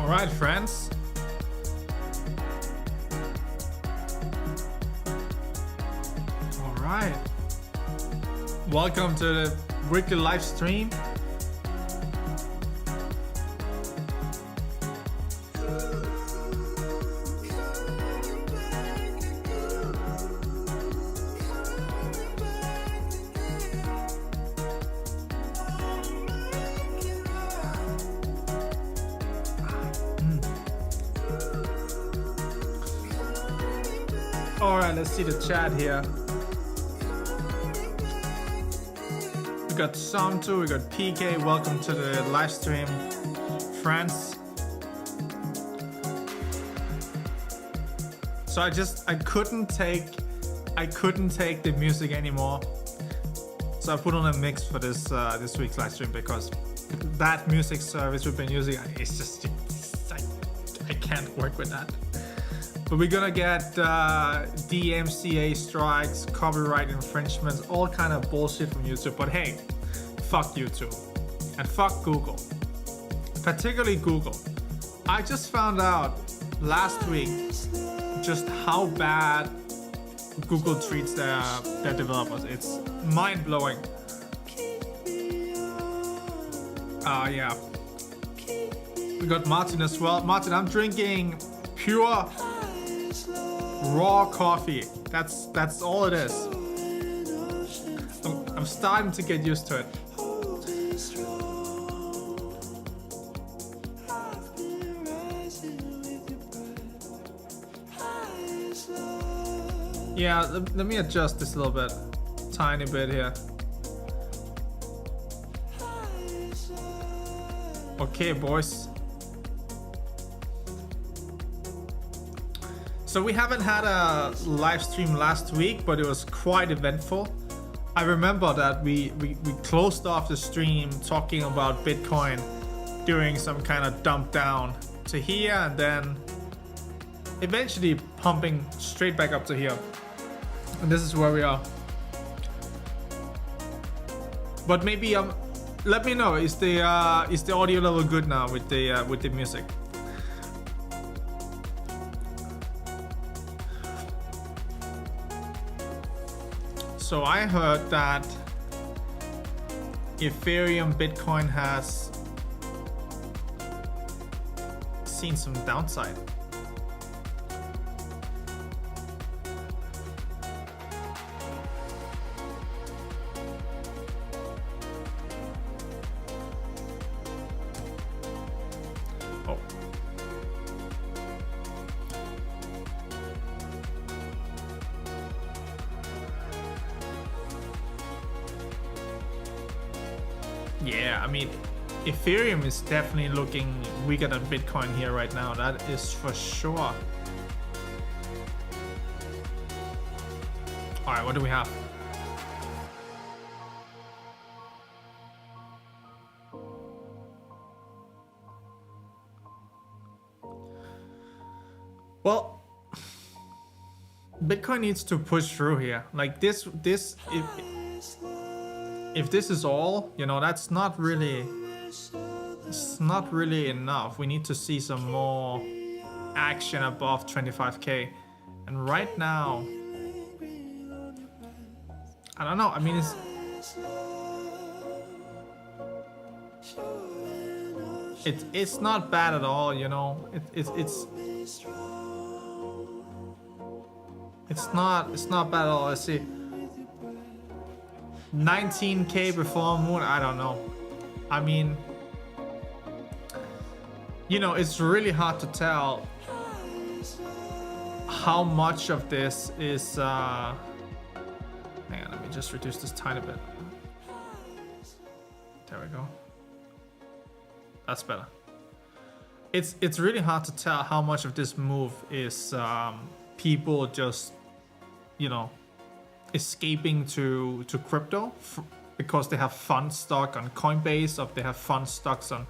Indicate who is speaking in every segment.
Speaker 1: All right, friends. All right. Welcome to the weekly live stream. All right, let's see the chat here. We got Sam2, we got PK. Welcome to the live stream, friends. So I couldn't take the music anymore. So I put on a mix for this this week's live stream because that music service we've been using, it's just I can't work with that. But we're gonna get DMCA strikes, copyright infringements, all kind of bullshit from YouTube. But hey, fuck YouTube and fuck Google, particularly Google. I just found out last week just how bad Google treats their developers. It's mind-blowing. Yeah. We got Martin as well. Martin, I'm drinking pure raw coffee. That's all it is. I'm starting to get used to it. Yeah, let me adjust this a little bit, tiny bit here. Okay, boys. So we haven't had a live stream last week, but it was quite eventful. I remember that we closed off the stream talking about Bitcoin, doing some kind of dump down to here, and then eventually pumping straight back up to here. And this is where we are. But maybe let me know, is the audio level good now with the music? So I heard that Ethereum Bitcoin has seen some downside. Oh. Yeah, I mean, Ethereum is definitely looking weaker than Bitcoin here right now. That is for sure. All right, what do we have? Well, Bitcoin needs to push through here. Like this if this is all, you know, that's not really, it's not really enough. We need to see some more action above 25k. And right now, I don't know. I mean, it's not bad at all, you know. It's not bad at all. Let's see. 19k before moon, I don't know. I mean, you know, it's really hard to tell how much of this is hang on, let me just reduce this tiny bit. There we go. That's better. It's really hard to tell how much of this move is people just, you know, escaping to crypto because they have fund stock on Coinbase, or they have fund stocks on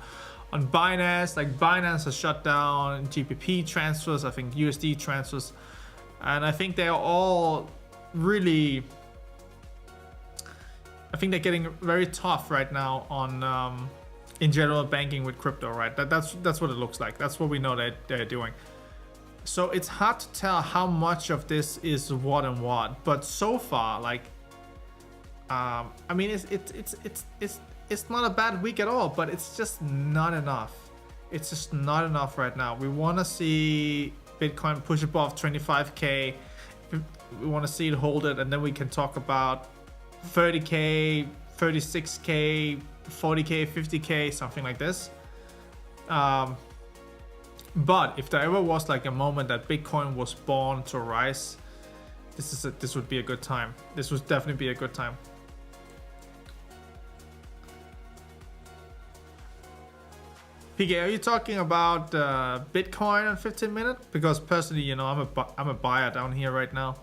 Speaker 1: Binance. Like Binance has shut down GBP transfers, I think USD transfers, and I think they are all really, I think they're getting very tough right now on in general banking with crypto, right? That's what it looks like. That's what we know that they're doing. So it's hard to tell how much of this is what and what, but so far, like, I mean, it's not a bad week at all, but it's just not enough. It's just not enough right now. We want to see Bitcoin push above 25k. We want to see it hold it, and then we can talk about 30k, 36k, 40k, 50k, something like this. But if there ever was like a moment that Bitcoin was born to rise, this would be a good time. This would definitely be a good time. PK, are you talking about Bitcoin on 15 minutes? Because personally, you know, I'm a buyer down here right now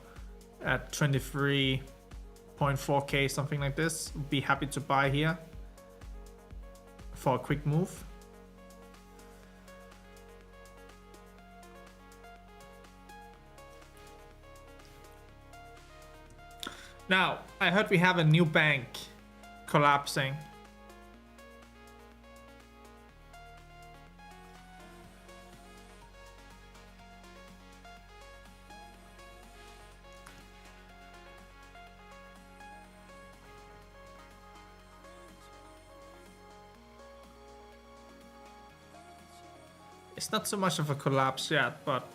Speaker 1: at 23.4k, something like this. Be happy to buy here for a quick move. Now, I heard we have a new bank collapsing. It's not so much of a collapse yet, but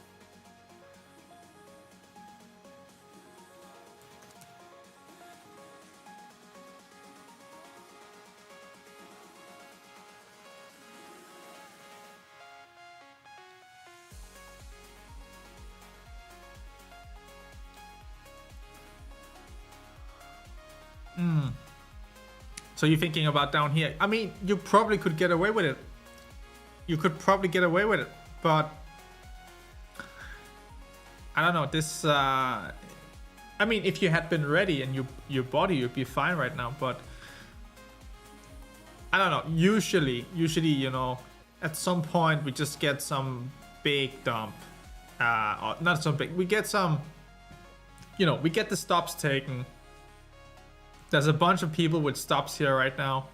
Speaker 1: so you're thinking about down here. I mean, you probably could get away with it. You could probably get away with it, but I don't know. This, I mean, if you had been ready and your body, you'd be fine right now. But I don't know. Usually, you know, at some point we just get some big dump, or not some big. We get some, you know, we get the stops taken. There's a bunch of people with stops here right now.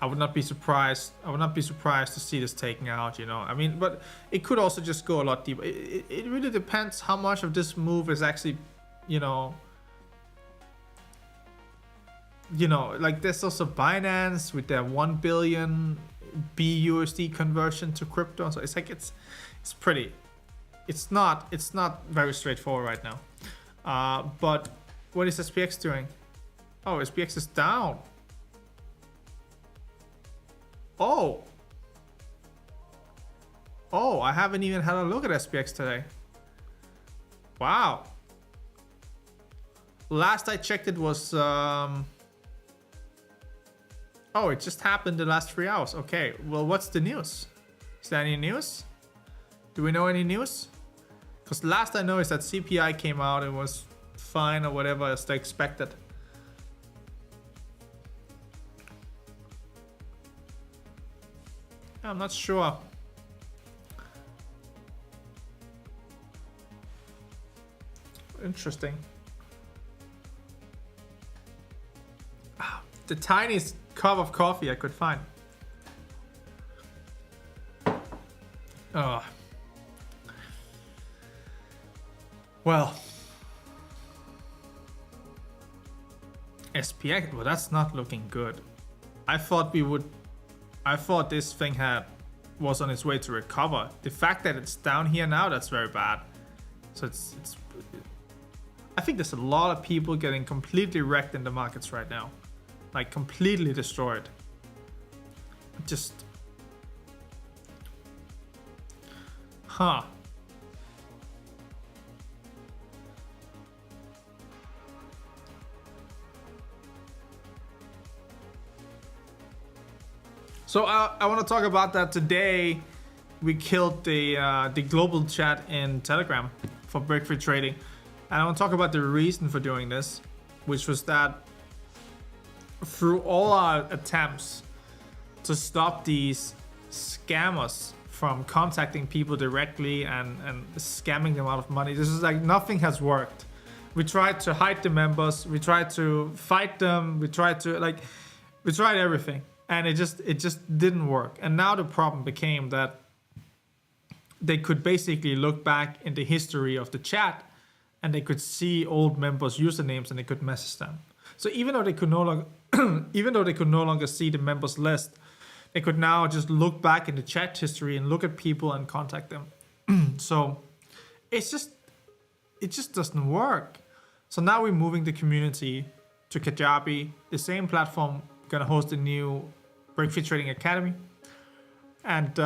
Speaker 1: I would not be surprised. I would not be surprised to see this taken out, you know. I mean, but it could also just go a lot deeper. It really depends how much of this move is actually, you know, like there's also Binance with their 1 billion BUSD conversion to crypto. So it's like it's not very straightforward right now. But what is SPX doing? Oh, SPX is down. Oh, I haven't even had a look at SPX today. Wow. Last I checked it was, oh, it just happened the last 3 hours. Okay, well, what's the news? Is there any news? Do we know any news? Because last I know is that CPI came out and was fine or whatever as they expected. I'm not sure. Interesting. The tiniest cup of coffee I could find. Oh. Well. SPX, well, that's not looking good. I thought this thing was on its way to recover. The fact that it's down here now, that's very bad. So I think there's a lot of people getting completely wrecked in the markets right now. Like completely destroyed. Just, huh. So I want to talk about that today. We killed the global chat in Telegram for Breakfree Trading. And I want to talk about the reason for doing this, which was that through all our attempts to stop these scammers from contacting people directly and scamming them out of money, this is like nothing has worked. We tried to hide the members, we tried to fight them, we tried everything. and it just didn't work. And now the problem became that they could basically look back in the history of the chat, and they could see old members' usernames, and they could message them. So even though they could no longer, see the members list, they could now just look back in the chat history and look at people and contact them. So it just doesn't work. So now we're moving the community to Kajabi, the same platform, gonna host a new Breakfree Trading Academy, and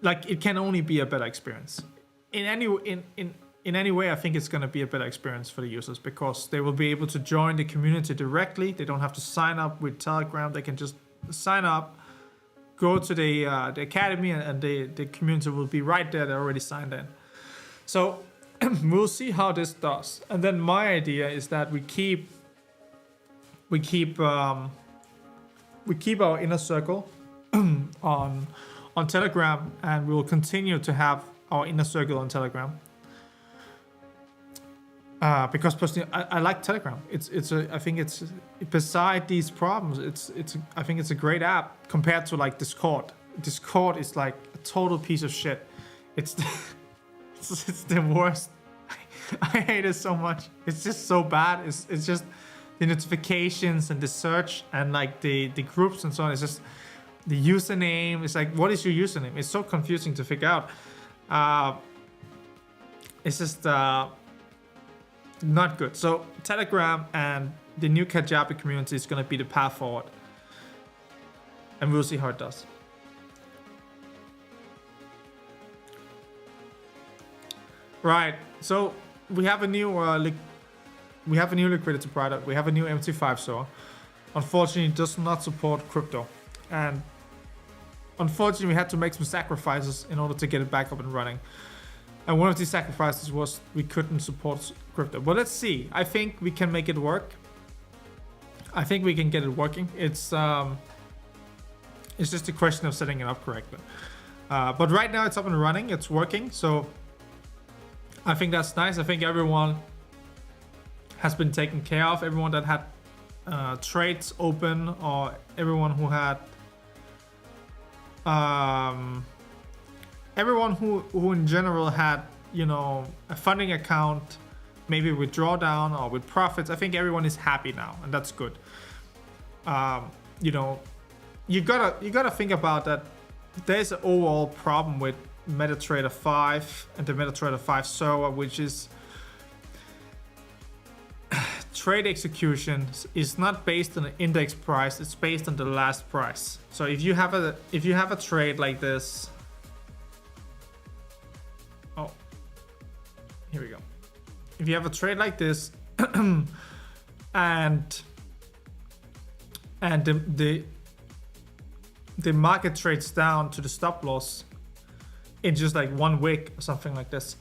Speaker 1: like, it can only be a better experience. In any way, I think it's gonna be a better experience for the users, because they will be able to join the community directly. They don't have to sign up with Telegram. They can just sign up, go to the academy, and the community will be right there. They're already signed in. So we'll see how this does. And then my idea is that we keep our inner circle on Telegram, and we will continue to have our inner circle on Telegram. Because personally, I like Telegram. I think it's beside these problems, I think it's a great app compared to like Discord. Discord is like a total piece of shit. It's the worst. I hate it so much. It's just so bad. It's just the notifications and the search and like the groups and so on. It's just the username. It's like, what is your username? It's so confusing to figure out. It's just not good. So Telegram and the new Kajabi community is going to be the path forward, and we'll see how it does. Right. So we have a new liquidity product. We have a new MT5 server. Unfortunately, it does not support crypto, and unfortunately, we had to make some sacrifices in order to get it back up and running. And one of these sacrifices was we couldn't support crypto. But let's see. I think we can make it work. I think we can get it working. It's just a question of setting it up correctly. But right now it's up and running. It's working. So I think that's nice. I think everyone has been taken care of. Everyone that had trades open, or everyone who had everyone who in general had, you know, a funding account, maybe with drawdown or with profits. I think everyone is happy now, and that's good. You know, you gotta think about that. There's an overall problem with MetaTrader 5 and the MetaTrader 5 server, which is trade execution is not based on the index price. It's based on the last price. So if you have a trade like this, oh, here we go. If you have a trade like this, and the market trades down to the stop loss in just like 1 week or something like this,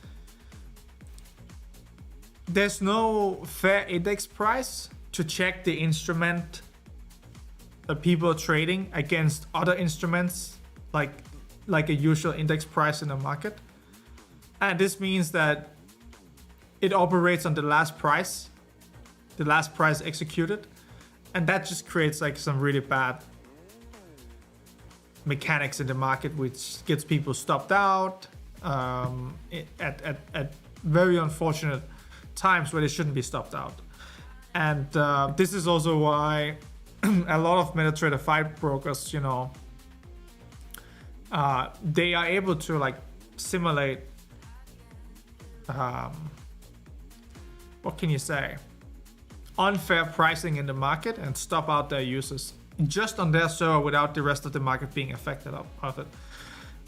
Speaker 1: there's no fair index price to check the instrument that people are trading against other instruments like a usual index price in the market. And this means that it operates on the last price executed, and that just creates like some really bad mechanics in the market, which gets people stopped out at very unfortunate times where they shouldn't be stopped out. And this is also why a lot of MetaTrader 5 brokers, you know, they are able to like simulate what can you say, unfair pricing in the market and stop out their users just on their server without the rest of the market being affected of it.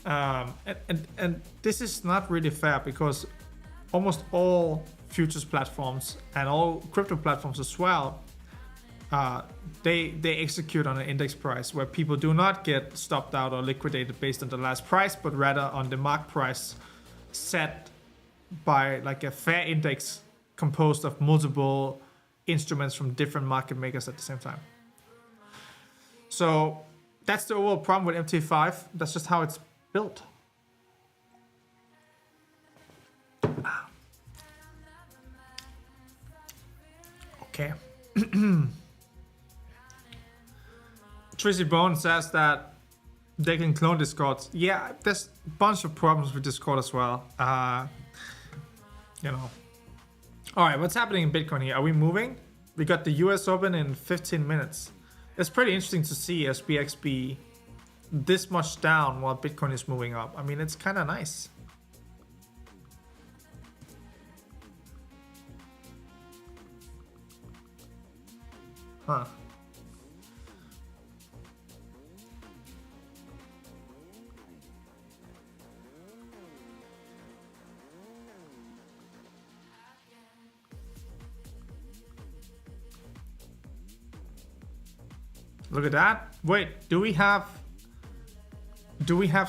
Speaker 1: And this is not really fair, because almost all futures platforms and all crypto platforms as well, they execute on an index price where people do not get stopped out or liquidated based on the last price, but rather on the mark price set by like a fair index composed of multiple instruments from different market makers at the same time. So that's the overall problem with MT5. That's just how it's built. Okay. Tracy Bone says that they can clone Discord. Yeah, there's a bunch of problems with Discord as well. You know. All right, what's happening in Bitcoin here? Are we moving? We got the US Open in 15 minutes. It's pretty interesting to see SPX be this much down while Bitcoin is moving up. I mean, it's kind of nice. Huh. Look at that. Wait, do we have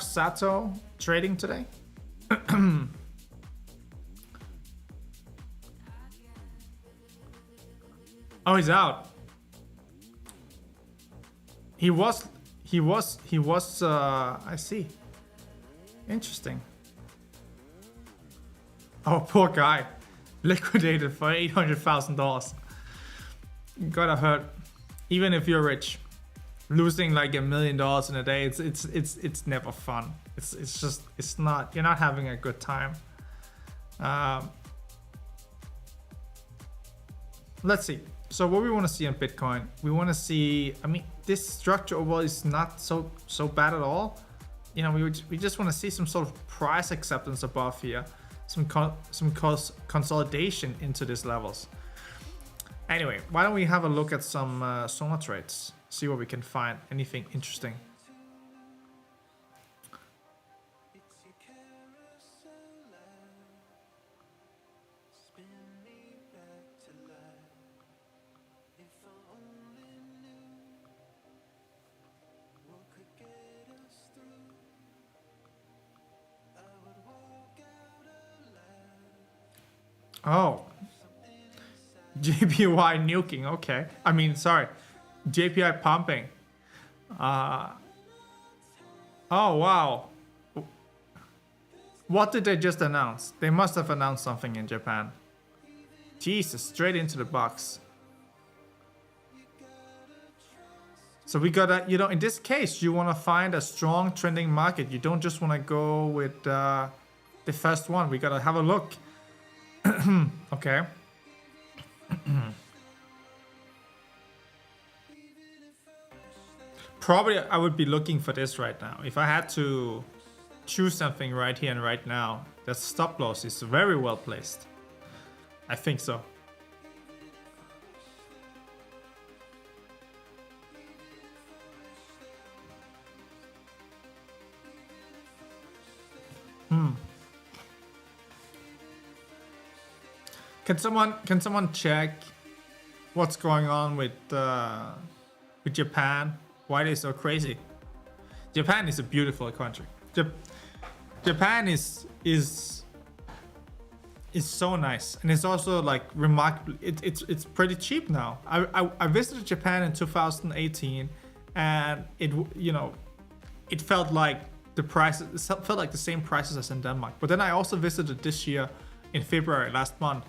Speaker 1: Sato trading today? Oh, he's out. He was I see. Interesting. Oh, poor guy. Liquidated for $800,000. Gotta hurt. Even if you're rich. Losing like $1 million in a day, it's never fun. It's not, you're not having a good time. Let's see. So what we want to see on Bitcoin, we want to see, I mean, this structure overall is not so bad at all. You know, we just want to see some sort of price acceptance above here, some consolidation into these levels. Anyway, why don't we have a look at some Sona trades, see what we can find, anything interesting. Oh, JPY nuking, okay. I mean, sorry, JPY pumping. Oh, wow. What did they just announce? They must have announced something in Japan. Jesus, straight into the box. So we gotta, you know, in this case, you want to find a strong trending market. You don't just want to go with the first one. We gotta have a look. Okay. Probably I would be looking for this right now. If I had to choose something right here and right now, that stop loss is very well placed. I think so. Can someone check what's going on with Japan? Why they're so crazy? Japan is a beautiful country. Japan is so nice, and it's also like remarkable. It's pretty cheap now. I visited Japan in 2018, and it felt like the prices felt like the same prices as in Denmark. But then I also visited this year in February last month.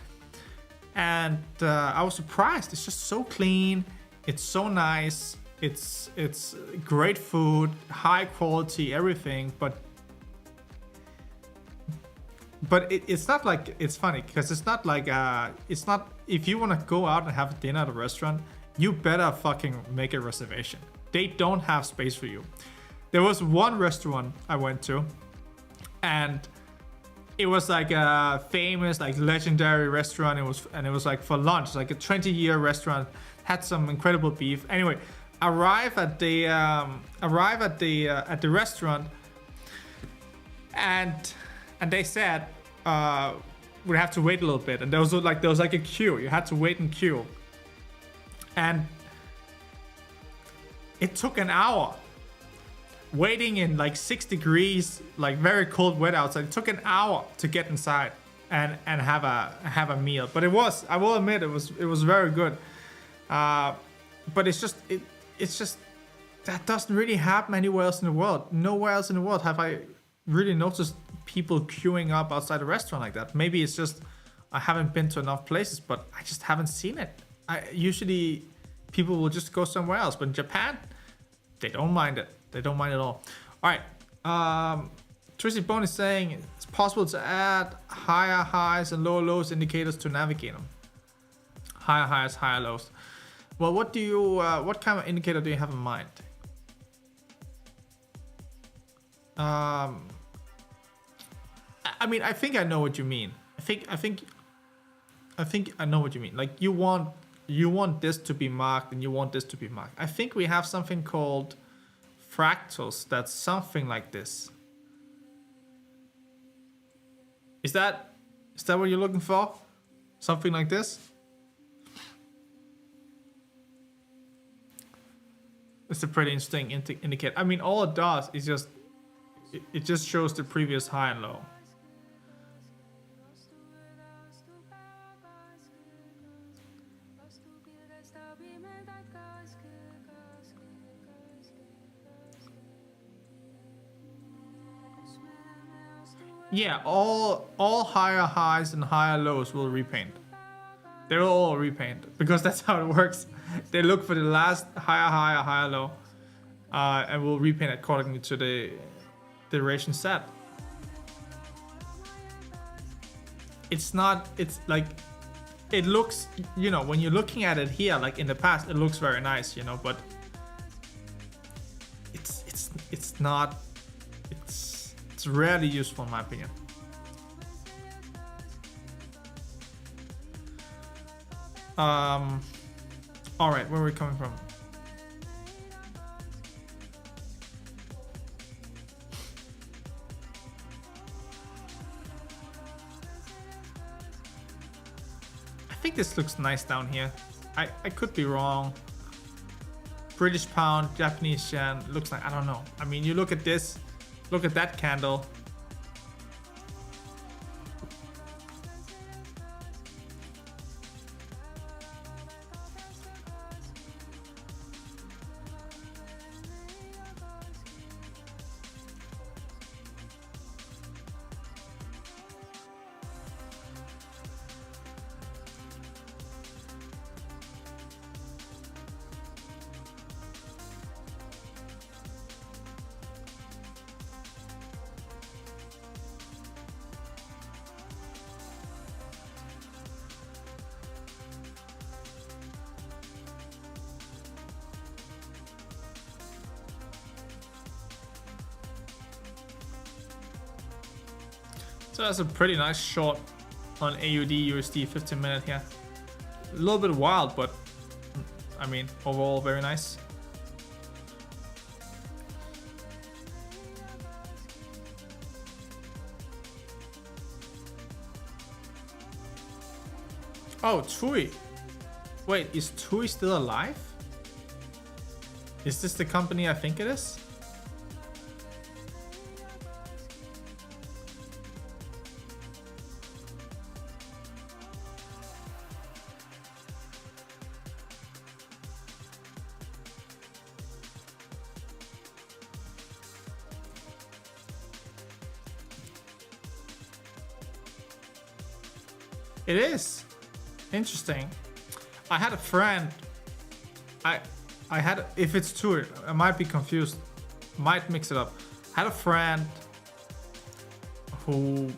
Speaker 1: And I was surprised. It's just so clean. It's so nice. It's great food, high quality, everything. But it's not like, it's funny because it's not like it's not, if you want to go out and have dinner at a restaurant, you better fucking make a reservation. They don't have space for you. There was one restaurant I went to, and it was like a famous, like legendary restaurant. It was like for lunch, like a 20-year restaurant, had some incredible beef. Anyway, arrive at the restaurant, and they said we'd have to wait a little bit, and there was like a queue. You had to wait in queue, and it took an hour. Waiting in like 6 degrees, like very cold weather outside. It took an hour to get inside and have a meal. But I will admit, it was very good. But it's just that doesn't really happen anywhere else in the world. Nowhere else in the world have I really noticed people queuing up outside a restaurant like that. Maybe it's just I haven't been to enough places, but I just haven't seen it. Usually people will just go somewhere else. But in Japan, They don't mind it. They don't mind at all. All right. Tracy Bone is saying it's possible to add higher highs and lower lows indicators to navigate them. Higher highs, higher lows. Well, what do you? What kind of indicator do you have in mind? I mean, I think I know what you mean. I think I know what you mean. Like you want this to be marked and you want this to be marked. I think we have something called fractals that's something like this. Is that what you're looking for? Something like this? It's a pretty interesting indicator. I mean, all it does is it just shows the previous high and low. Yeah, all higher highs and higher lows will repaint. They will all repaint because that's how it works. They look for the last higher high or higher low, and will repaint according to the duration set. It's like it looks, you know, when you're looking at it here, like in the past, it looks very nice, you know, but it's not. It's rarely useful in my opinion. All right, where are we coming from? I think this looks nice down here. I could be wrong. British pound, Japanese yen, looks like, I don't know. I mean, you look at this, look at that candle. So that's a pretty nice short on AUD USD 15 minute here. A little bit wild, but I mean, overall very nice. Oh, Tui. Wait, is Tui still alive? Is this the company I think it is? It is. Interesting. I had a friend. I had, if it's true, I might be confused. Might mix it up. I had a friend who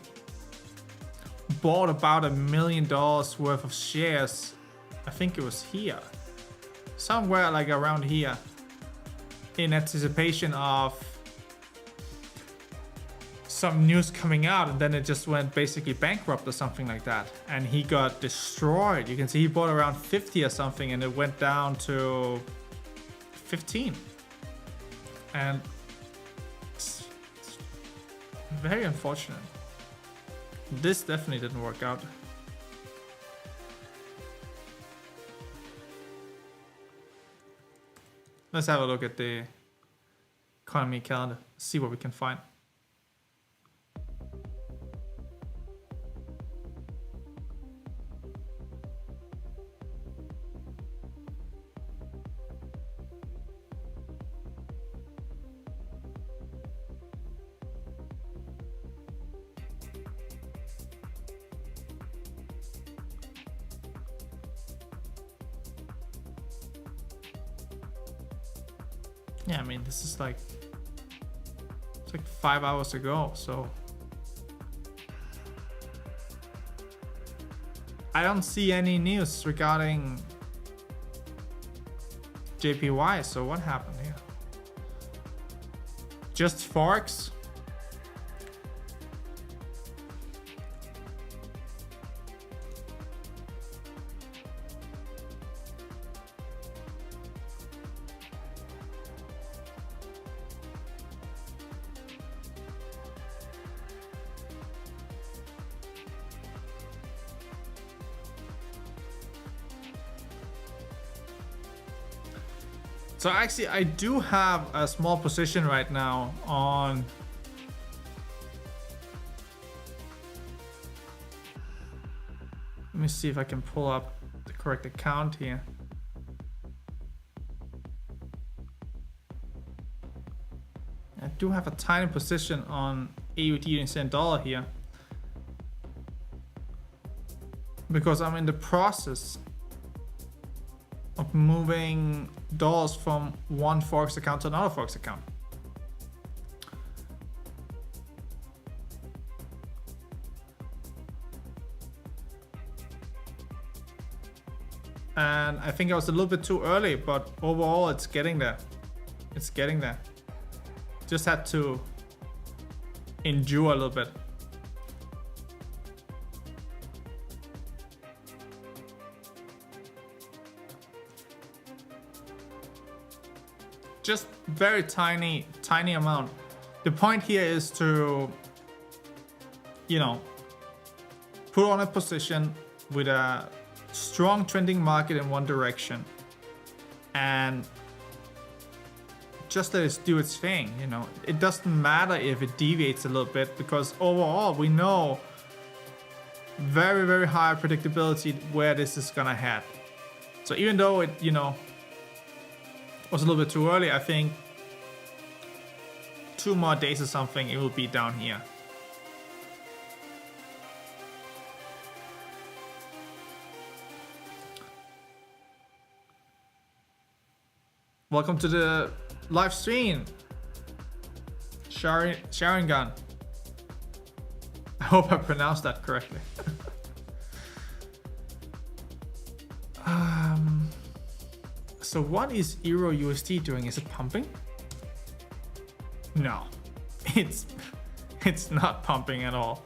Speaker 1: bought about $1 million worth of shares. I think it was here. Somewhere like around here. In anticipation of some news coming out, and then it just went basically bankrupt or something like that, and he got destroyed. You can see he bought around 50 or something, and it went down to 15, and it's very unfortunate. This definitely didn't work out. Let's have a look at the economy calendar, see what we can find. Yeah, I mean, this is like, it's like 5 hours ago, so I don't see any news regarding JPY. So what happened here? Just forks. So actually, I do have a small position right now on let me see if I can pull up the correct account here. I do have a tiny position on AUD and dollar here because I'm in the process of moving dollars from one Forex account to another Forex account. And I think I was a little bit too early, but overall it's getting there. It's getting there. Just had to endure a little bit. Just very tiny amount. The point here is to, you know, put on a position with a strong trending market in one direction and just let it do its thing. You know, it doesn't matter if it deviates a little bit because overall we know very, very high predictability where this is gonna head. So even though it, you know, was a little bit too early, I think 2 more days or something, it will be down here. Welcome to the live stream, Sharon Gun. I hope I pronounced that correctly. So what is Euro USD doing? Is it pumping? No, it's not pumping at all.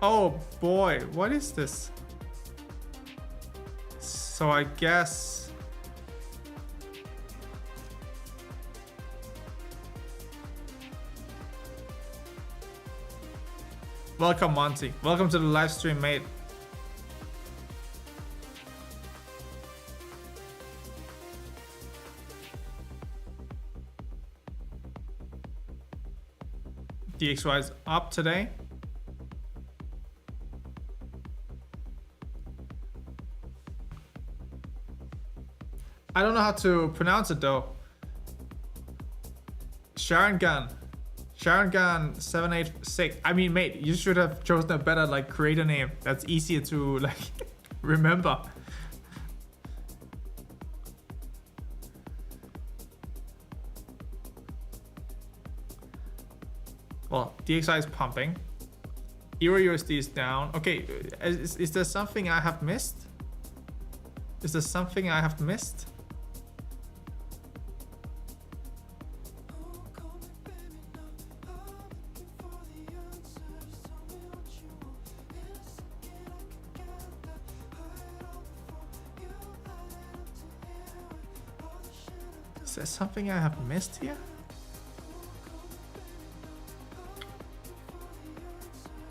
Speaker 1: Oh boy, what is this? So I guess welcome Monty. Welcome to the live stream, mate. DXY is up today. I don't know how to pronounce it though. Sharon Gun 786. I mean, mate, you should have chosen a better like creator name. That's easier to like remember. Well, DXY is pumping. Euro USD is down. Okay, is there something I have missed? Is there something I have missed? Is there something I have missed here?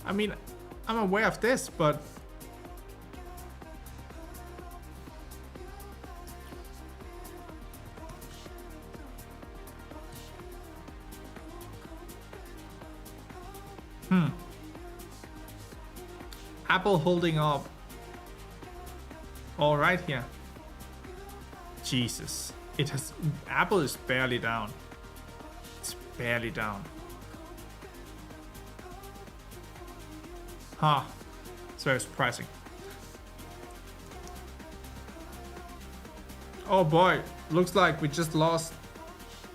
Speaker 1: I mean, I'm aware of this, but Apple holding up all right here. Jesus, Apple is barely down. It's barely down. Huh, it's very surprising. Oh boy, looks like we just lost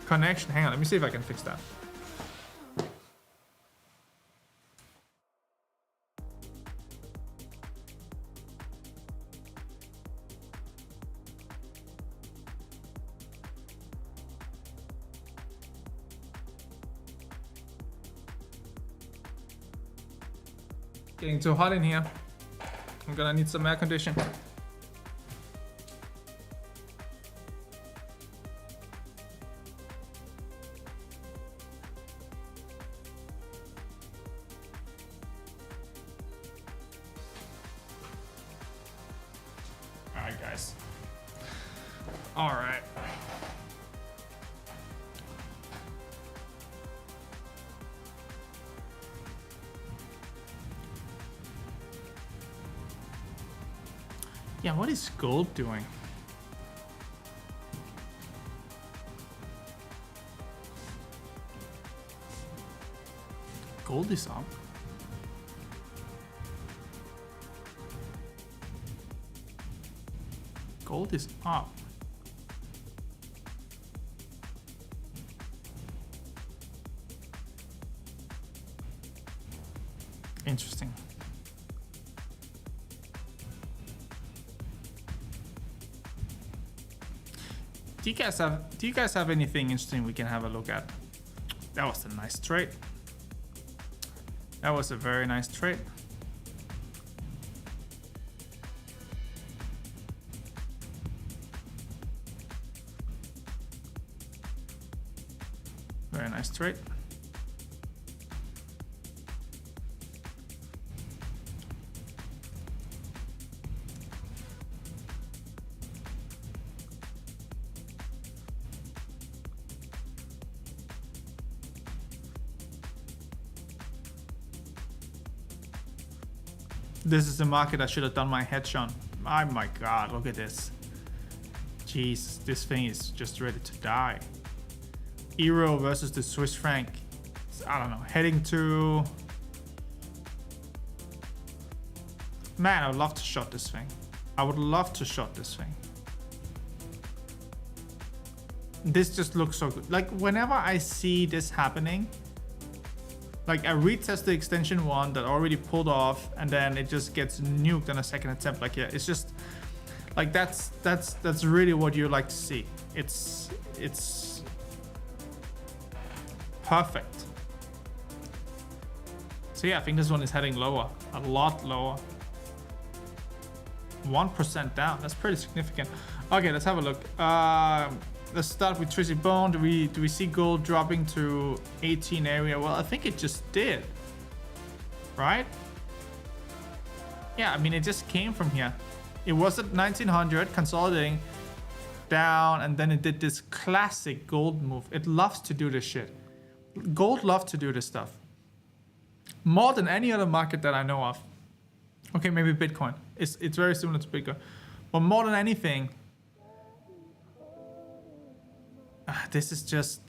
Speaker 1: connection. Hang on, let me see if I can fix that. Getting too hot in here. I'm gonna need some air conditioning. Alright guys. Alright. Yeah, what is gold doing? Gold is up. Gold is up. Interesting. Do you guys have anything interesting we can have a look at? That was a nice trade. That was a very nice trade. Very nice trade. This is the market I should have done my hedge on. Oh my god, look at this. Jeez, this thing is just ready to die. Euro versus the Swiss franc. I don't know, heading to... Man, I would love to short this thing. I would love to short this thing. This just looks so good. Like, whenever I see this happening, like I retest the extension one that already pulled off, and then it just gets nuked on a second attempt. Like, yeah, it's just like that's really what you like to see. It's perfect. So yeah, I think this one is heading lower, a lot lower. 1% down. That's pretty significant. Okay, let's have a look. Let's start with Trizzy Bone. Do we see gold dropping to 18 area? Well, I think it just did, right? Yeah, I mean, it just came from here. It was at 1900, consolidating down, and then it did this classic gold move. It loves to do this shit. Gold loves to do this stuff. More than any other market that I know of. Okay, maybe Bitcoin. It's very similar to Bitcoin. But more than anything, this is just,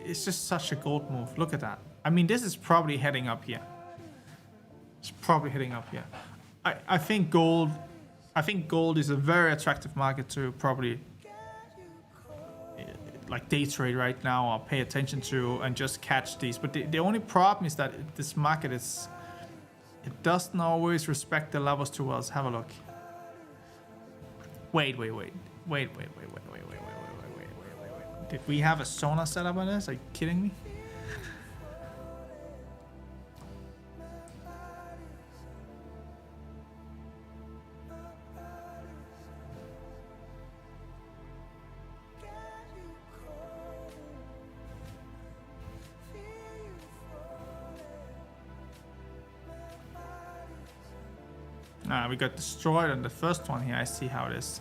Speaker 1: it's just such a gold move. Look at that. I mean, this is probably heading up here. It's probably heading up here. I think gold is a very attractive market to probably like day trade right now or pay attention to and just catch these. But the only problem is that this market is, it doesn't always respect the levels too well. Let's have a look. Wait. Did we have a Sona setup on this? Are you kidding me? We got destroyed on the first one here. I see how it is.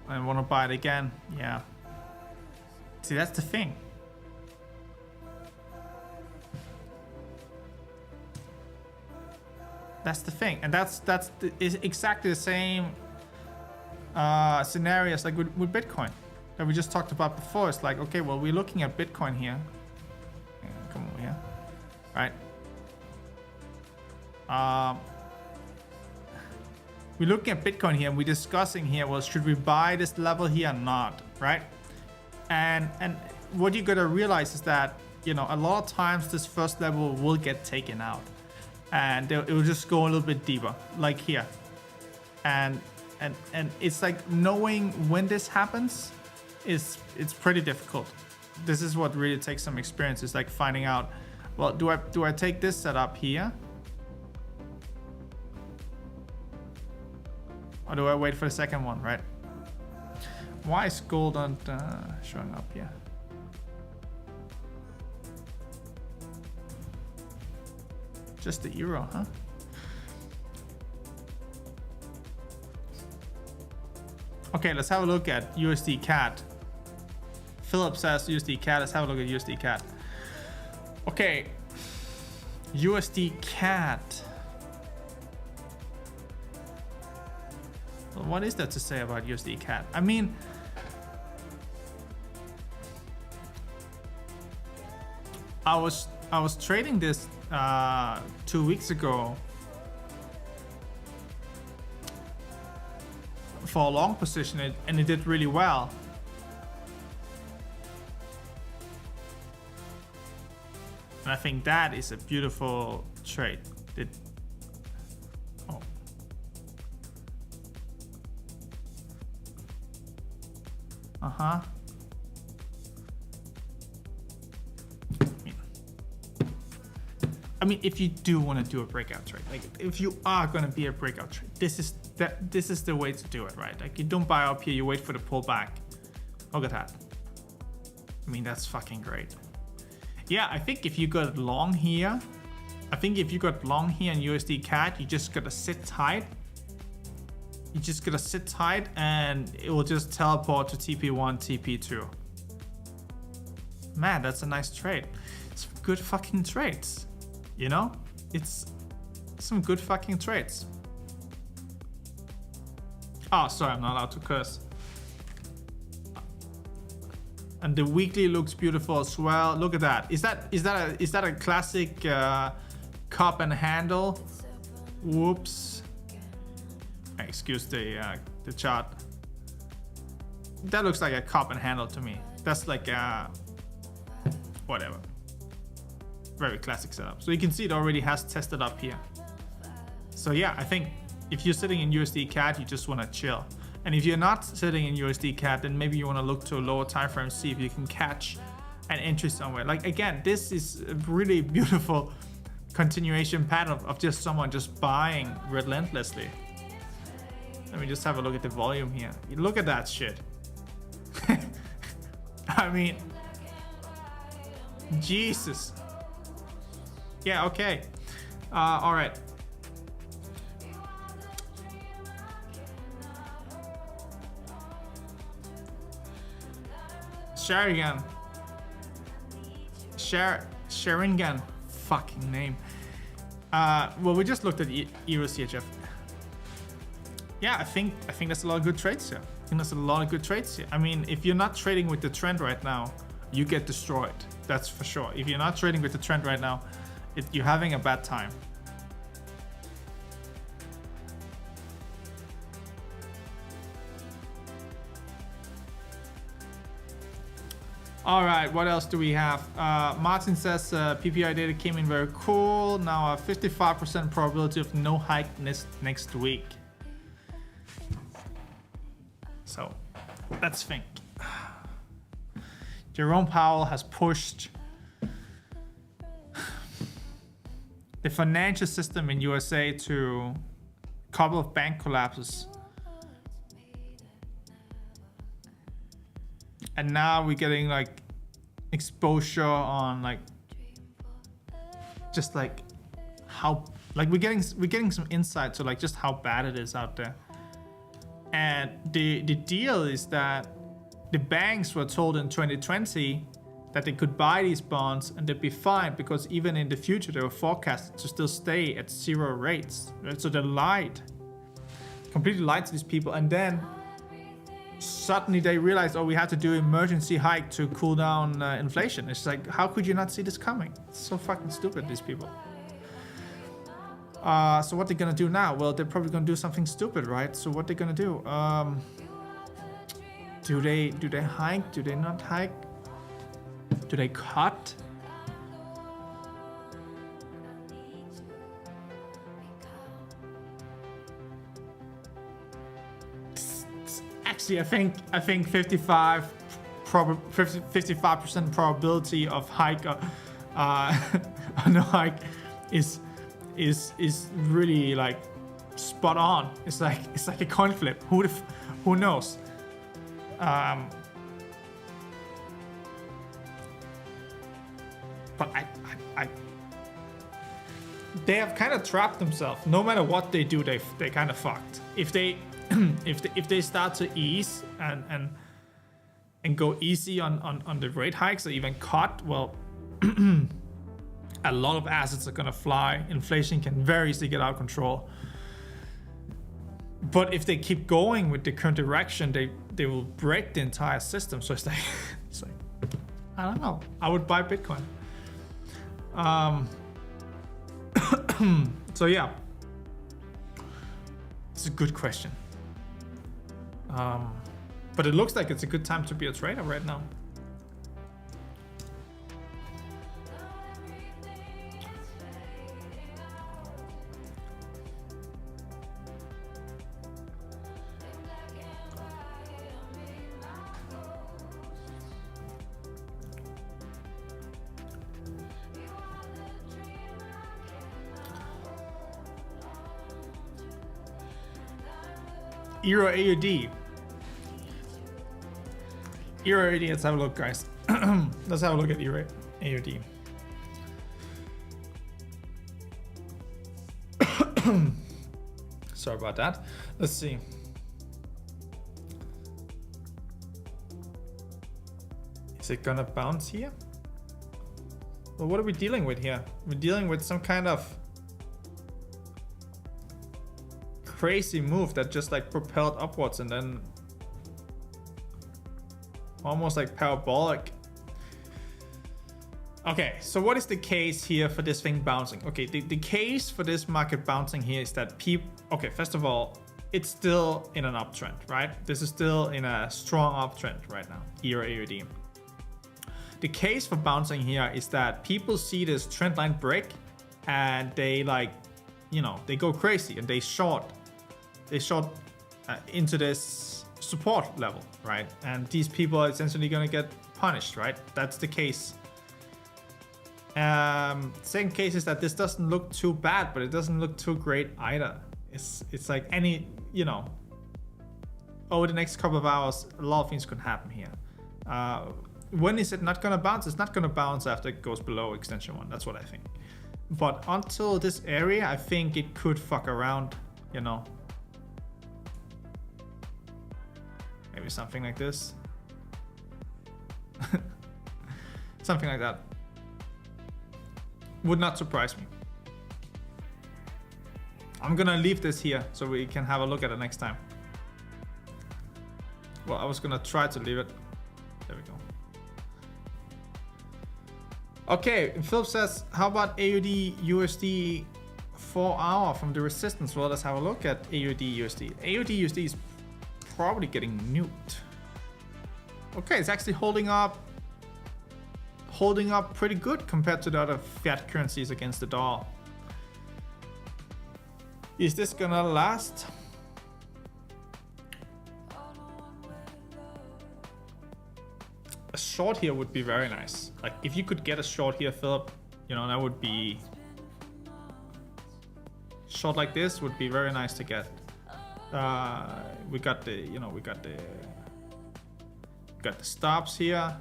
Speaker 1: I want to buy it again. Yeah. See, that's the thing. That's the thing, and is exactly the same scenarios like with Bitcoin that we just talked about before. It's like, okay, well, we're looking at Bitcoin here. Come over here, right? we're looking at Bitcoin here and we're discussing here, well, should we buy this level here or not, right? And what you gotta realize is that, you know, a lot of times this first level will get taken out and it will just go a little bit deeper, like here. And it's like knowing when this happens it's pretty difficult. This is what really takes some experience. It's like finding out, well, do I take this setup here? Or do I wait for the second one, right? Why is gold not showing up here? Just the euro, huh? Okay, let's have a look at USD CAD. Philip says USD CAD. Let's have a look at USD CAD. Okay, USD CAD. Well, what is there to say about USD CAD? I mean, I was trading this 2 weeks ago for a long position, and it did really well. And I think that is a beautiful trade. Oh. Uh-huh. I mean, if you do want to do a breakout trade, like if you are going to be a breakout trade, this is the way to do it, right? Like you don't buy up here, you wait for the pullback. Look at that. I mean, that's fucking great. Yeah, I think if you got long here, in USD CAD, you just gotta sit tight. You just gotta sit tight and it will just teleport to TP1, TP2. Man, that's a nice trade. It's good fucking trades. You know, it's some good fucking trades. Oh, sorry, I'm not allowed to curse. And the weekly looks beautiful as well. Look at that. Is that a classic cup and handle? Whoops. Excuse the chart. That looks like a cup and handle to me. That's like whatever. Very classic setup. So you can see it already has tested up here. So yeah, I think if you're sitting in USD CAD, you just want to chill. And if you're not sitting in USD CAD, then maybe you want to look to a lower time frame, see if you can catch an entry somewhere. Like again, this is a really beautiful continuation pattern of just someone just buying relentlessly. Let me just have a look at the volume here. Look at that shit. I mean, Jesus. Yeah, okay. All right. Sharingan. Fucking name. Well, we just looked at Euro CHF. Yeah, I think there's a lot of good trades here. I mean, if you're not trading with the trend right now, you get destroyed. That's for sure. If you're not trading with the trend right now, you're having a bad time. All right, what else do we have? Martin says PPI data came in very cool. Now a 55% probability of no hike next week. So let's think. Jerome Powell has pushed the financial system in USA to a couple of bank collapses. And now we're getting like exposure on like just like how like we're getting some insight to like just how bad it is out there. And the deal is that the banks were told in 2020 that they could buy these bonds and they'd be fine because even in the future they were forecasted to still stay at zero rates. Right? So they lied, completely lied to these people, and then suddenly they realized, oh, we had to do emergency hike to cool down inflation. It's like, how could you not see this coming? It's so fucking stupid, these people. So what they're gonna do now? Well, they're probably gonna do something stupid, right? So what they're gonna do? Do they hike? Do they not hike? Do they cut? Actually, I think 55% probability of hike no hike is really like spot on. It's like a coin flip. Who knows? But I they have kind of trapped themselves. No matter what they do, they kind of fucked. If they if they start to ease and go easy on the rate hikes or even cut, well, a lot of assets are gonna fly. Inflation can very easily get out of control. But if they keep going with the current direction, they will break the entire system. So it's like I don't know. I would buy Bitcoin. So yeah, it's a good question. But it looks like it's a good time to be a trader right now. Euro AUD. Euro AUD, let's have a look, guys. Let's have a look at Euro AUD. Sorry about that. Let's see. Is it gonna bounce here? Well, what are we dealing with here? We're dealing with some kind of crazy move that just like propelled upwards and then almost like parabolic. Okay, so what is the case here for this thing bouncing? Okay, the case for this market bouncing here is that people, okay, first of all, it's still in an uptrend, right? This is still in a strong uptrend right now, Euro AUD. The case for bouncing here is that people see this trend line break and they like, you know, they go crazy and they short into this support level, right? And these people are essentially gonna get punished, right? That's the case. Second case is that this doesn't look too bad, but it doesn't look too great either. It's like any, you know, over the next couple of hours, a lot of things could happen here. When is it not gonna bounce? It's not gonna bounce after it goes below extension 1. That's what I think. But until this area, I think it could fuck around, you know. Maybe something like this. Something like that. Would not surprise me. I'm gonna leave this here so we can have a look at it next time. Well, I was gonna try to leave it. There we go. Okay, Philip says, how about AUD USD 4 hour from the resistance? Well, let's have a look at AUD USD. AUD USD is probably getting nuked. Okay, it's actually holding up pretty good compared to the other fiat currencies against the dollar. Is this gonna last? A short here would be very nice. Like if you could get a short here, Philip, you know, that would be short like this would be very nice to get. We got the, you know, we got the stops here.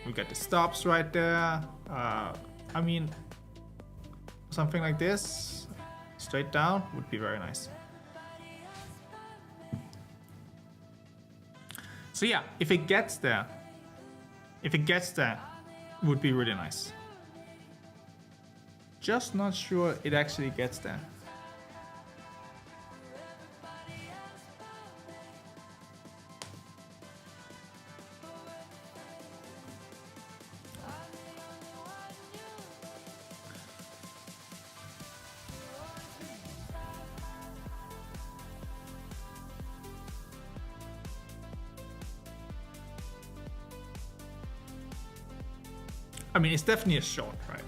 Speaker 1: We got the stops right there. I mean, something like this, straight down, would be very nice. So yeah, if it gets there, would be really nice. Just not sure it actually gets there. I mean, it's definitely a short, right?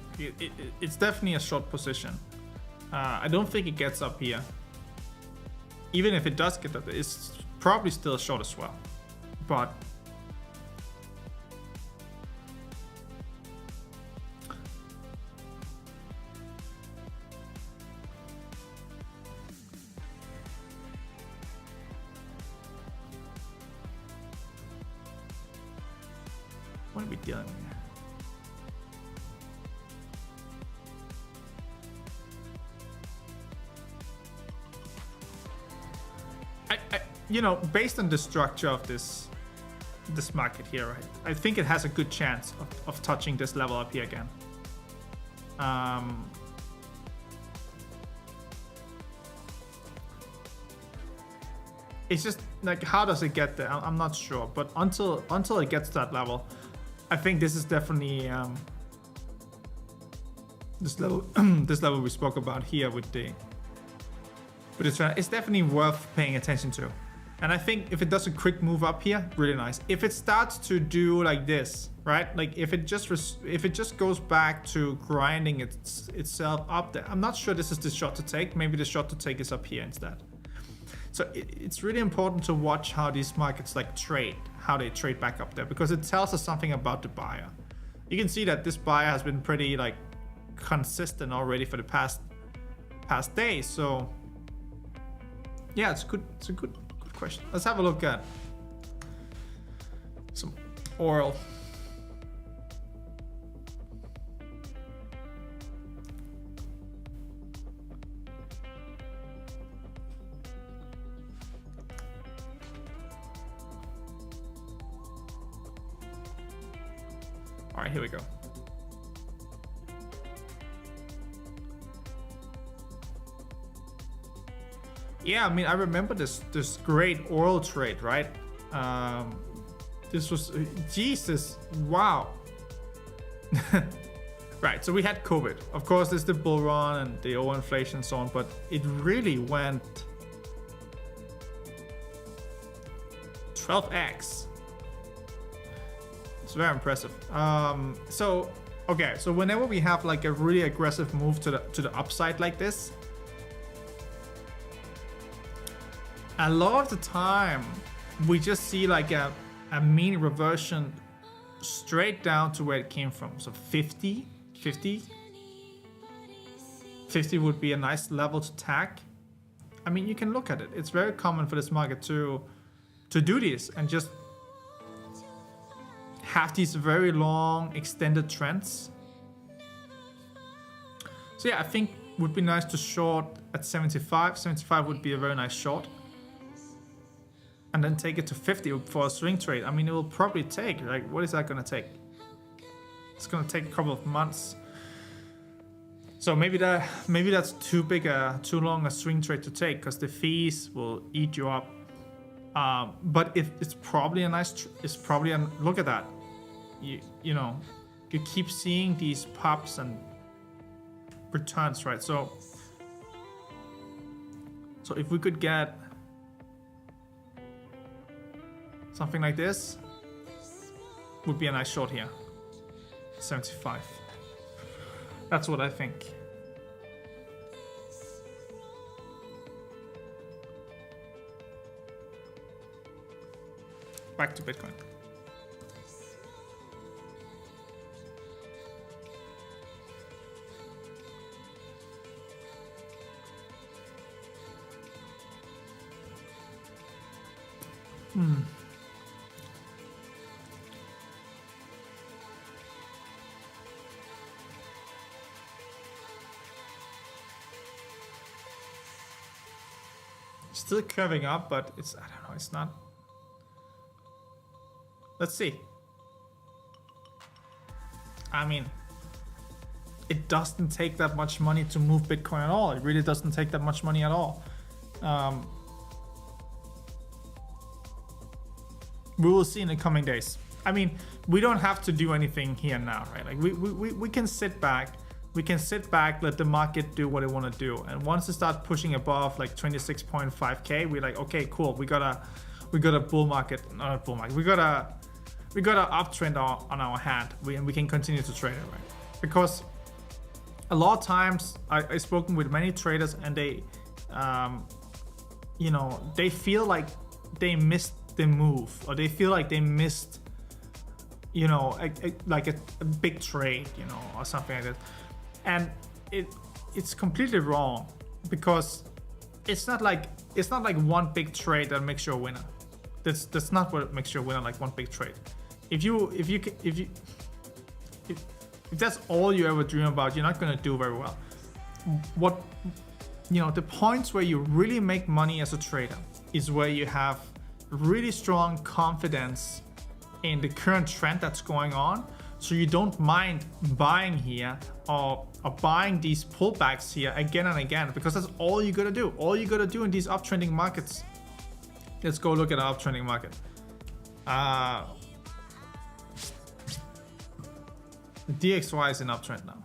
Speaker 1: It's definitely a short position. I don't think it gets up here. Even if it does get up, it's probably still short as well. But what are we dealing with here? You know, based on the structure of this market here, right? I think it has a good chance of touching this level up here again. It's just like, how does it get there? I'm not sure, but until it gets to that level, I think this is definitely this level this level we spoke about here with the it's definitely worth paying attention to. And I think if it does a quick move up here, really nice. If it starts to do like this, right? Like if it just goes back to grinding itself up there, I'm not sure this is the shot to take. Maybe the shot to take is up here instead. So it's really important to watch how these markets like trade, how they trade back up there, because it tells us something about the buyer. You can see that this buyer has been pretty like consistent already for the past days. So yeah, it's a good question. Let's have a look at some oil. All right, here we go. Yeah, I mean, I remember this great oil trade, right? This was, Jesus, wow. Right, so we had COVID. Of course, there's the bull run and the oil inflation and so on, but it really went 12x. It's very impressive. So whenever we have like a really aggressive move to the upside like this, a lot of the time we just see like a mean reversion straight down to where it came from. So 50 would be a nice level to tag. I mean, you can look at it. It's very common for this market to do this and just have these very long extended trends. So yeah, I think it would be nice to short at 75. 75 would be a very nice short. And then take it to 50 for a swing trade. I mean, it will probably take, like, what is that going to take? It's going to take a couple of months. So maybe that's too long a swing trade to take, because the fees will eat you up. But it's probably a nice, look at that. You know, you keep seeing these pops and returns, right? So if we could get something like this, would be a nice short here. 75. That's what I think. Back to Bitcoin. Still curving up, but it's, I don't know, it's not. Let's see. I mean, it doesn't take that much money to move Bitcoin at all. It really doesn't take that much money at all. We will see in the coming days. I mean, we don't have to do anything here now, right? Like we can sit back. We can sit back, let the market do what it want to do. And once it starts pushing above like 26.5K, we're like, okay, cool. We got a bull market, not a bull market. We got we got an uptrend on our hand, we can continue to trade it, right? Because a lot of times I've spoken with many traders, and they, you know, they feel like they missed the move, or they feel like they missed, you know, like a big trade, you know, or something like that. And it's completely wrong, because it's not like one big trade that makes you a winner. That's not what makes you a winner, like one big trade. If that's all you ever dream about, you're not going to do very well. What, you know, the points where you really make money as a trader is where you have really strong confidence in the current trend that's going on, so you don't mind buying here or buying these pullbacks here again and again, because that's all you gotta do. All you gotta do in these uptrending markets. Let's go look at an uptrending market. DXY is in uptrend now.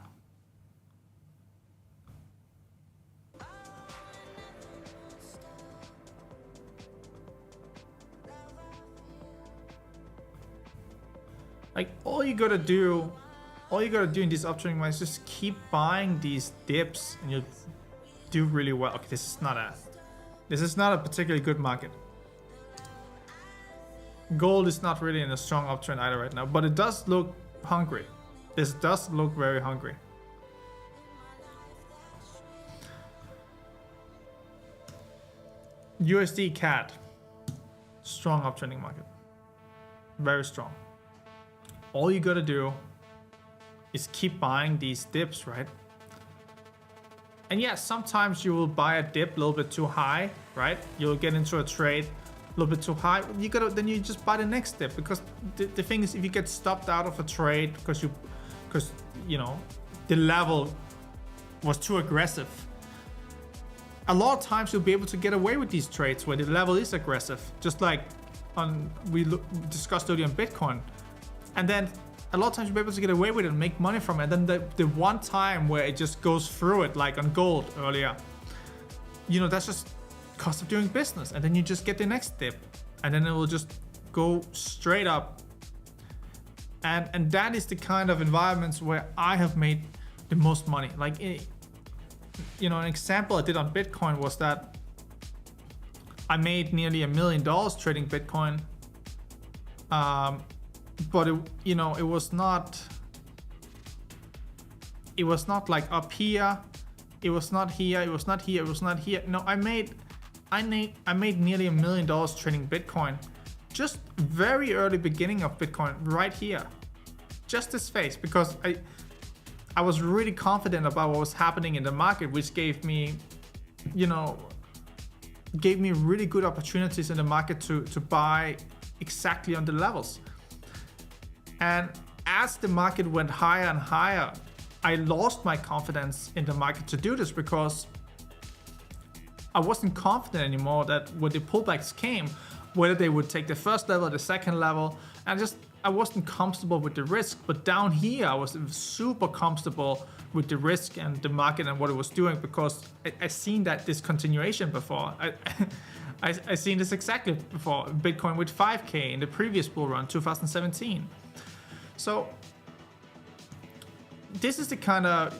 Speaker 1: Like all you gotta do in these uptrending markets is just keep buying these dips, and you'll do really well. Okay, this is not a particularly good market. Gold is not really in a strong uptrend either right now, but it does look hungry. This does look very hungry. USD CAD, strong uptrending market, very strong. All you gotta do is keep buying these dips, right? And yeah, sometimes you will buy a dip a little bit too high, right? You'll get into a trade a little bit too high. Then you just buy the next dip, because the thing is, if you get stopped out of a trade because you know the level was too aggressive, a lot of times you'll be able to get away with these trades where the level is aggressive, just like we discussed earlier on Bitcoin. And then a lot of times you'll be able to get away with it and make money from it. And then the one time where it just goes through it, like on gold earlier, you know, that's just cost of doing business. And then you just get the next dip, and then it will just go straight up. And that is the kind of environments where I have made the most money. Like, you know, an example I did on Bitcoin was that I made nearly $1 million trading Bitcoin. But you know, it was not like up here, it was not here, it was not here, it was not here. No, I made nearly $1 million trading Bitcoin, just very early beginning of Bitcoin, right here, just this phase, because I was really confident about what was happening in the market, which gave me, you know, really good opportunities in the market to buy exactly on the levels. And as the market went higher and higher, I lost my confidence in the market to do this, because I wasn't confident anymore that when the pullbacks came, whether they would take the first level or the second level, and I wasn't comfortable with the risk. But down here, I was super comfortable with the risk and the market and what it was doing, because I seen that discontinuation before. I seen this exactly before. Bitcoin with 5K in the previous bull run, 2017. So this is the kind of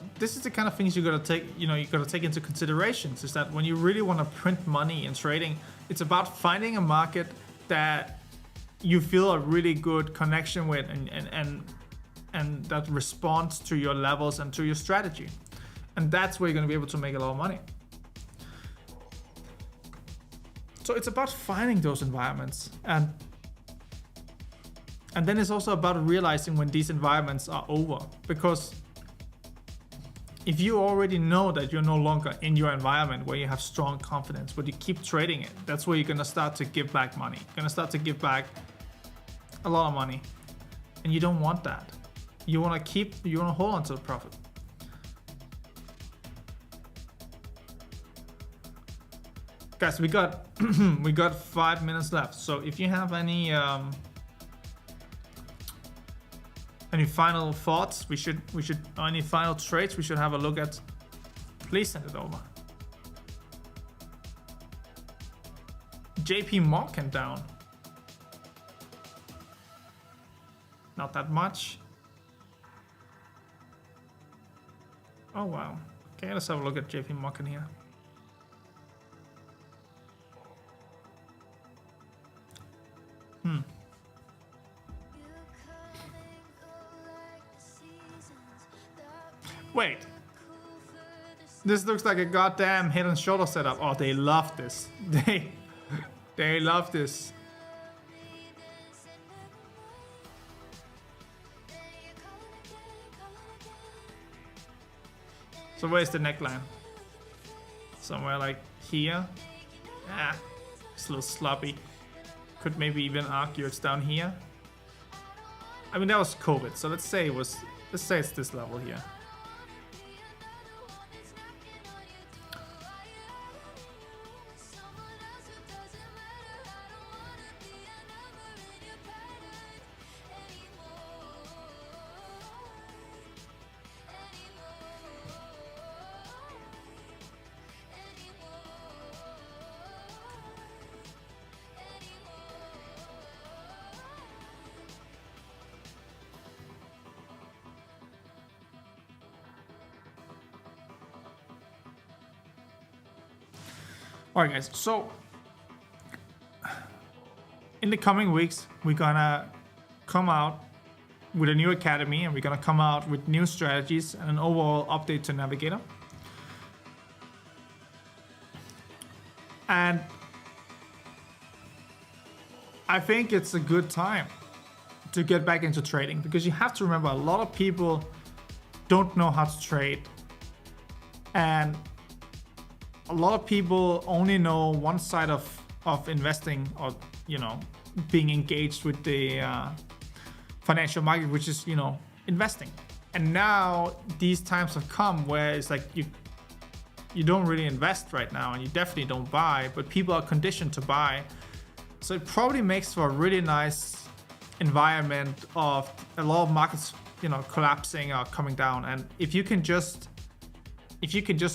Speaker 1: things you gotta take into considerations. Is that when you really want to print money in trading, it's about finding a market that you feel a really good connection with, and that responds to your levels and to your strategy, and that's where you're gonna be able to make a lot of money. So it's about finding those environments, and then it's also about realizing when these environments are over, because if you already know that you're no longer in your environment where you have strong confidence, but you keep trading it, that's where you're gonna start to give back money. You're gonna start to give back a lot of money, and you don't want that. You wanna hold on to the profit. Guys, we got 5 minutes left. So if you have any final thoughts, any final trades we should have a look at, please send it over. JP Morgan down. Not that much. Oh wow. Okay, let's have a look at JP Morgan here. Wait. This looks like a goddamn head and shoulder setup. Oh, they love this. They love this. So where's the neckline? Somewhere like here. Ah, it's a little sloppy. Could maybe even argue it's down here. I mean, that was COVID, so let's say it's this level here. Alright guys, so in the coming weeks, we're gonna come out with a new academy and we're gonna come out with new strategies and an overall update to Navigator. And I think it's a good time to get back into trading because you have to remember a lot of people don't know how to trade, and a lot of people only know one side of investing, or being engaged with the financial market, which is investing. And now these times have come where it's like you don't really invest right now, and you definitely don't buy, but people are conditioned to buy. So it probably makes for a really nice environment of a lot of markets collapsing or coming down. And if you can just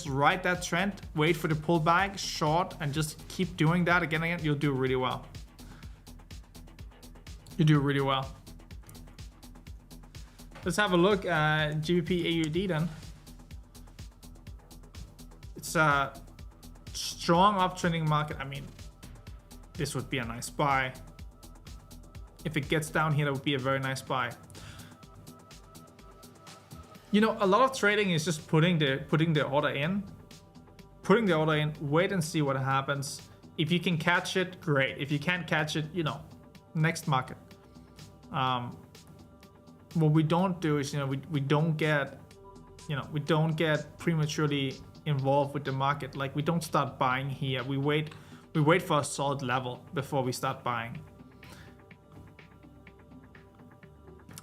Speaker 1: ride that trend, wait for the pullback, short, and just keep doing that again and again, you'll do really well. You do really well. Let's have a look at GBP AUD then. It's a strong uptrending market. I mean, this would be a nice buy. If it gets down here, that would be a very nice buy. A lot of trading is just putting the order in, wait and see what happens. If you can catch it, great. If you can't catch it, next market. What we don't do is, we don't get prematurely involved with the market. Like, we don't start buying here. We wait for a solid level before we start buying.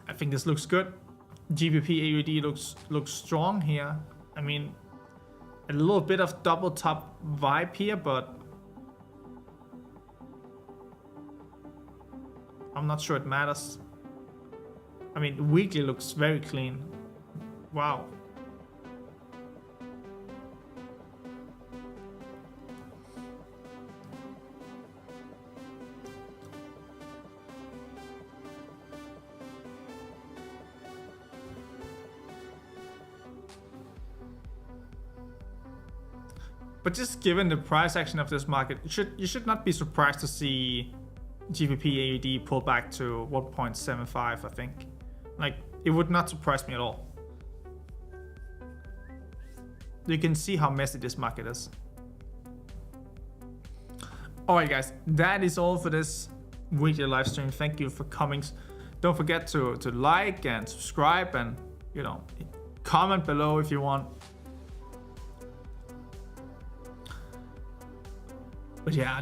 Speaker 1: I think this looks good. GBP AUD looks strong here. I mean, a little bit of double top vibe here, but I'm not sure it matters. I mean, weekly looks very clean. Wow. But just given the price action of this market, you should not be surprised to see GBP AUD pull back to 1.75, I think. Like, it would not surprise me at all. You can see how messy this market is. Alright guys, that is all for this weekly live stream. Thank you for coming. Don't forget to like and subscribe, and comment below if you want. But yeah,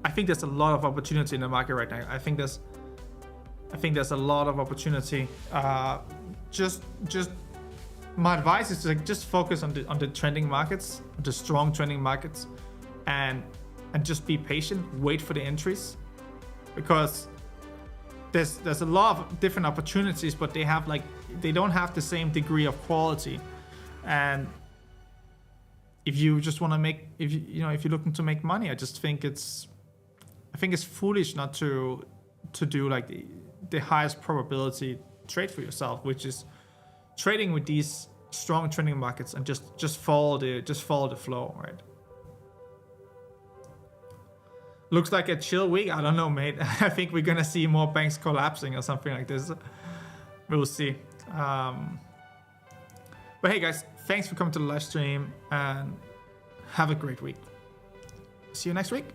Speaker 1: I think there's a lot of opportunity in the market right now. I think there's a lot of opportunity. Just my advice is to just focus on the trending markets, the strong trending markets, and just be patient. Wait for the entries, because there's a lot of different opportunities, but they don't have the same degree of quality. And if you just want to make, if you're looking to make money, I think it's foolish not to do like the highest probability trade for yourself, which is trading with these strong trending markets and just follow the flow, right? Looks like a chill week. I don't know, mate. I think we're gonna see more banks collapsing or something like this. We'll see. But hey guys, thanks for coming to the live stream and have a great week. See you next week.